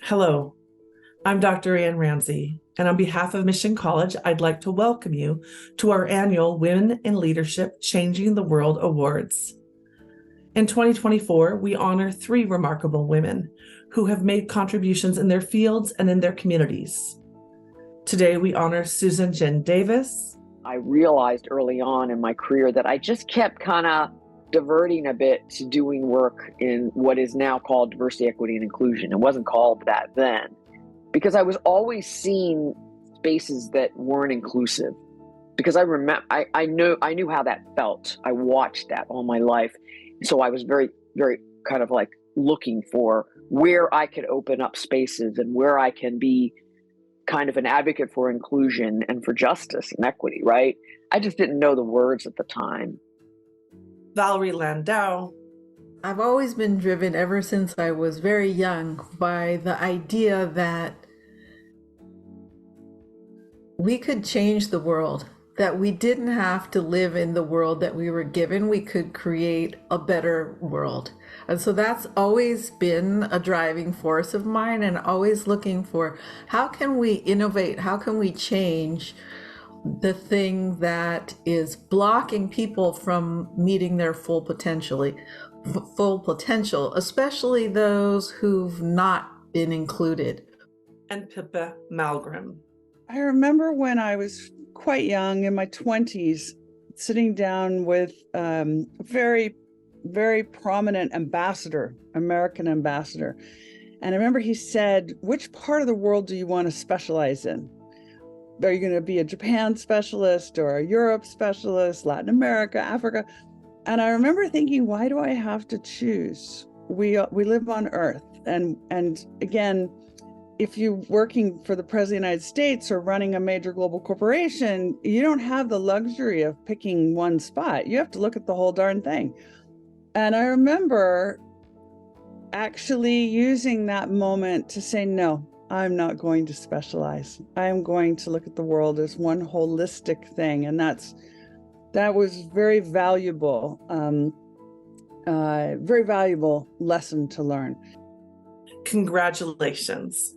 Hello, I'm Dr. Ann Ramsey, and on behalf of Mission College, I'd like to welcome you to our annual Women in Leadership Changing the World Awards. In 2024, we honor three remarkable women who have made contributions in their fields and in their communities. Today, we honor Susan Jen Davis. I realized early on in my career that I just kept kind of diverting a bit to doing work in what is now called diversity, equity, and inclusion. It wasn't called that then, because I was always seeing spaces that weren't inclusive. Because I remember, I knew how that felt. I watched that all my life, so I was very, very kind of like looking for where I could open up spaces and where I can be kind of an advocate for inclusion and for justice and equity, right? I just didn't know the words at the time. Valerie Landau. I've always been driven ever since I was very young by the idea that we could change the world, that we didn't have to live in the world that we were given. We could create a better world. And so that's always been a driving force of mine, and always looking for how can we innovate? How can we change the thing that is blocking people from meeting their full potential, especially those who've not been included. And Pippa Malgrim. I remember when I was quite young, in my 20s, sitting down with a very, very prominent ambassador, American ambassador. And I remember he said, which part of the world do you want to specialize in? Are you going to be a Japan specialist or a Europe specialist, Latin America, Africa? And I remember thinking, why do I have to choose? We live on Earth. And again, if you're working for the President of the United States or running a major global corporation, you don't have the luxury of picking one spot. You have to look at the whole darn thing. And I remember actually using that moment to say, no, I'm not going to specialize. I am going to look at the world as one holistic thing. And that was very valuable lesson to learn. Congratulations.